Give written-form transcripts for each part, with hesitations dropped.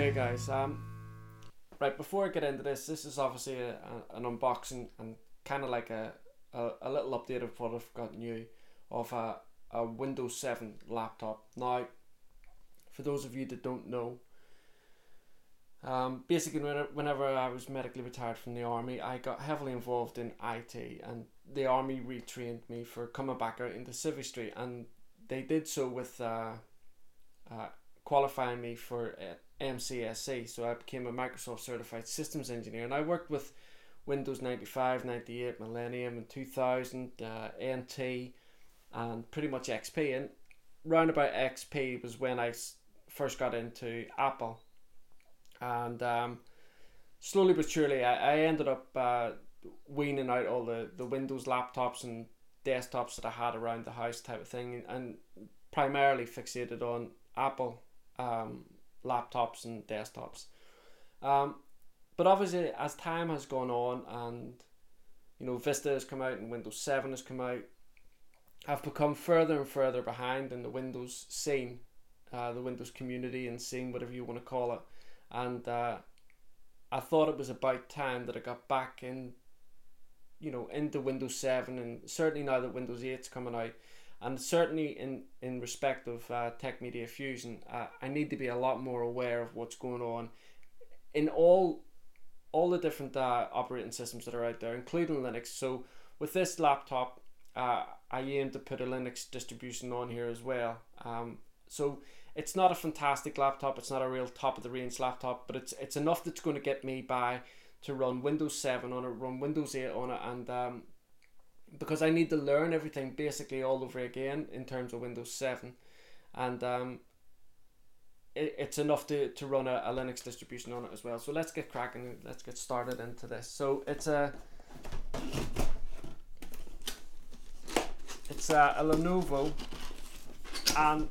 Okay guys, right, before I get into this, this is obviously an unboxing and kind of like a little update of what I've got new of a Windows 7 laptop. Now, for those of you that don't know, basically whenever I was medically retired from the army, I got heavily involved in IT, and the army retrained me for coming back out into civistry, and they did so with qualifying me for MCSE. So I became a Microsoft certified systems engineer, and I worked with Windows 95, 98, Millennium, and 2000, NT, and pretty much XP. And round about XP was when I first got into Apple, and slowly but surely I ended up weaning out all the Windows laptops and desktops that I had around the house type of thing, and primarily fixated on Apple laptops and desktops. But obviously, as time has gone on, and Vista has come out and Windows 7 has come out, I've become further and further behind in the Windows scene, the Windows community and scene, whatever you want to call it. And I thought it was about time that I got back into Windows 7, and certainly now that Windows 8's coming out, and certainly in respect of Tech Media Fusion, I need to be a lot more aware of what's going on in all the different operating systems that are out there, including Linux. So with this laptop, I aim to put a Linux distribution on here as well. So it's not a fantastic laptop, it's not a real top of the range laptop, but it's enough that's going to get me by to run Windows 7 on it, run Windows 8 on it, and because I need to learn everything basically all over again in terms of Windows 7, and it's enough to run a Linux distribution on it as well. So let's get cracking, let's get started into this. So it's a Lenovo, and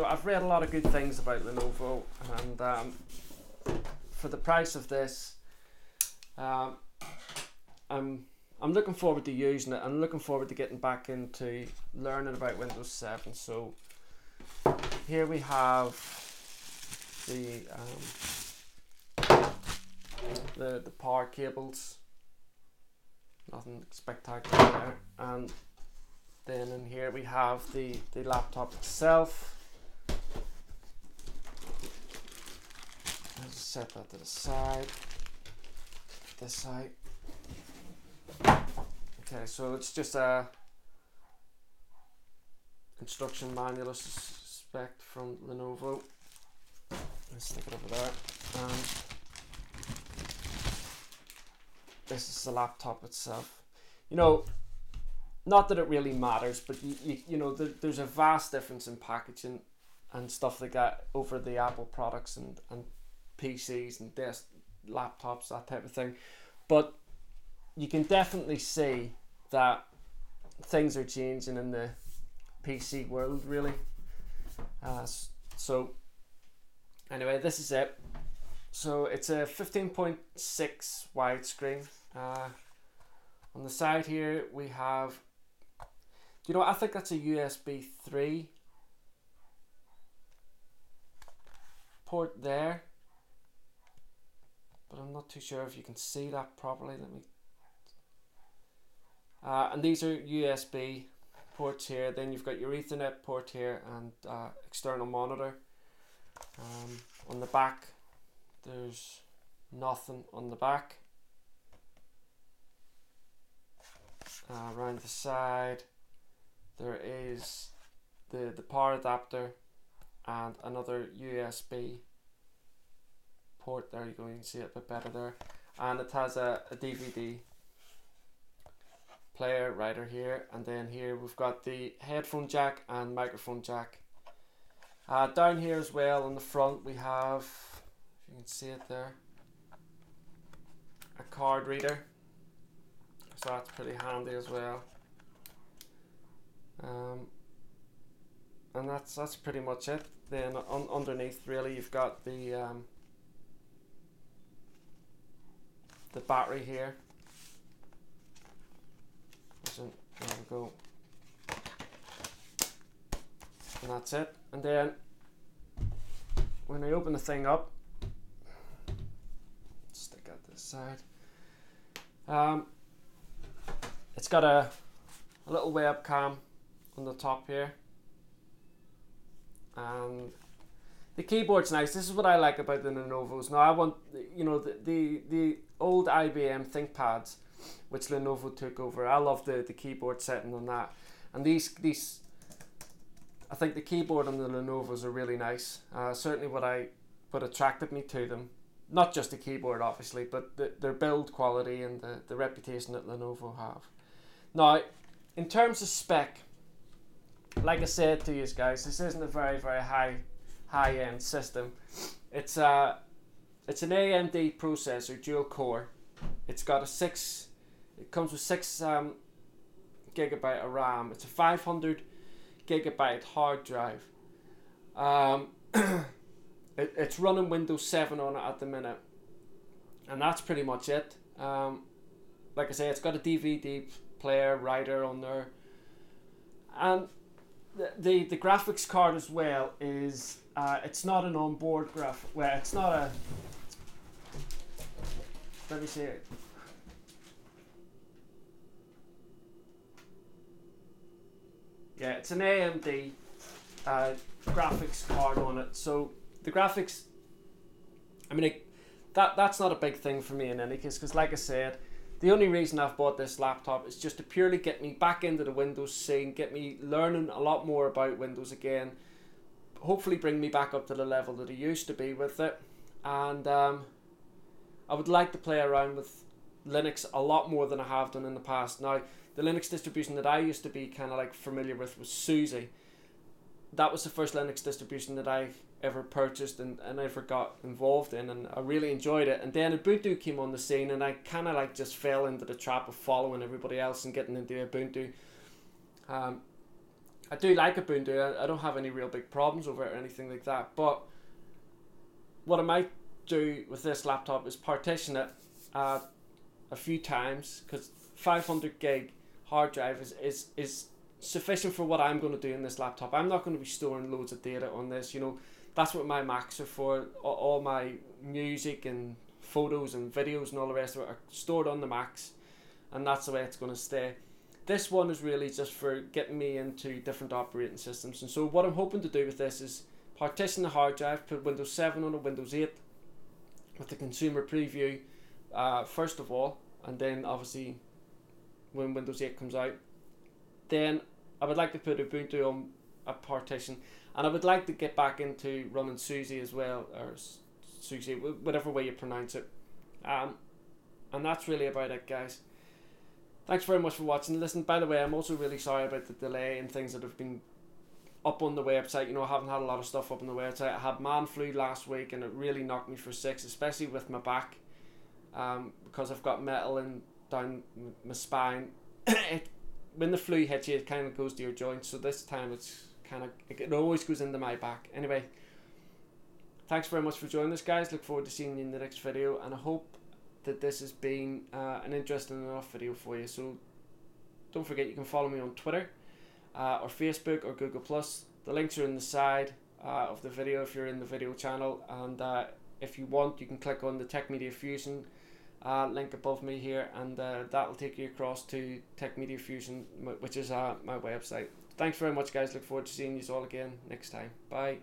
I've read a lot of good things about Lenovo, and for the price of this, I'm looking forward to using it. I'm looking forward to getting back into learning about Windows 7. So here we have the power cables. Nothing spectacular there. And then in here we have the laptop itself. Let's set that to the side. This side. Okay, so it's just a instruction manual, I suspect, from Lenovo. Let's stick it over there. And this is the laptop itself. Not that it really matters, but there's a vast difference in packaging and stuff like that over the Apple products and PCs and desk laptops, that type of thing. But you can definitely see that things are changing in the PC world, really. So anyway, this is it. So it's a 15.6 widescreen. On the side here we have, I think that's a USB 3 port there, but I'm not too sure if you can see that properly. Let me. And these are USB ports here. Then you've got your Ethernet port here and external monitor. On the back, there's nothing on the back. Around the side, there is the power adapter and another USB port there. You can see it a bit better there, and it has a DVD player right here, and then here we've got the headphone jack and microphone jack. Down here as well on the front we have, if you can see it there, a card reader, so that's pretty handy as well. And that's pretty much it. Then underneath, really, you've got the battery here. There we go. And that's it. And then when I open the thing up, side. It's got a little webcam on the top here, and the keyboard's nice. This is what I like about the Lenovos. Now I want, you know, the old IBM ThinkPads, which Lenovo took over. I love the keyboard setting on that, and these I think the keyboard on the Lenovos are really nice. Certainly what attracted me to them, not just the keyboard obviously, but their build quality and the reputation that Lenovo have. Now, in terms of spec, like I said to you guys, this isn't a very high-end system. It's an AMD processor, dual core. It comes with 6 gigabyte of RAM. It's a 500 gigabyte hard drive. It's running Windows 7 on it at the minute, and that's pretty much it. Like I say, it's got a DVD player, writer on there, and the graphics card as well is it's not an onboard graphic. Well, it's not a. Let me see it. Yeah, it's an AMD graphics card on it. So the graphics, I mean, that's not a big thing for me in any case, because like I said, the only reason I've bought this laptop is just to purely get me back into the Windows scene, get me learning a lot more about Windows again, hopefully bring me back up to the level that I used to be with it, and I would like to play around with Linux a lot more than I have done in the past. Now, the Linux distribution that I used to be kind of like familiar with was SUSE. That was the first Linux distribution that I ever purchased and ever got involved in, and I really enjoyed it. And then Ubuntu came on the scene, and I kind of like just fell into the trap of following everybody else and getting into Ubuntu. I do like Ubuntu. I don't have any real big problems over it or anything like that, but what I might do with this laptop is partition it a few times, because 500 gig hard drive is sufficient for what I'm going to do in this laptop. I'm not going to be storing loads of data on this. You know, that's what my Macs are for. All my music and photos and videos and all the rest of it are stored on the Macs, and that's the way it's going to stay. This one is really just for getting me into different operating systems, and so what I'm hoping to do with this is partition the hard drive, put Windows 7 on it, Windows 8 with the consumer preview first of all, and then obviously when Windows 8 comes out, then I would like to put Ubuntu on a partition, and I would like to get back into running SUSE as well, or SUSE, whatever way you pronounce it. And that's really about it, guys. Thanks very much for watching. Listen, by the way, I'm also really sorry about the delay and things that have been up on the website. You know, I haven't had a lot of stuff up on the website. I had man flu last week, and it really knocked me for six, especially with my back, because I've got metal in down my spine. When the flu hits you, it kind of goes to your joints, so this time it always goes into my back. Anyway, thanks very much for joining us, guys. Look forward to seeing you in the next video, and I hope that this has been an interesting enough video for you. So don't forget, you can follow me on Twitter or Facebook or Google+. The links are in the side of the video if you're in the video channel, and if you want, you can click on the Tech Media Fusion link above me here, and that'll take you across to Tech Media Fusion, which is my website. Thanks very much, guys. Look forward to seeing you all again next time. Bye.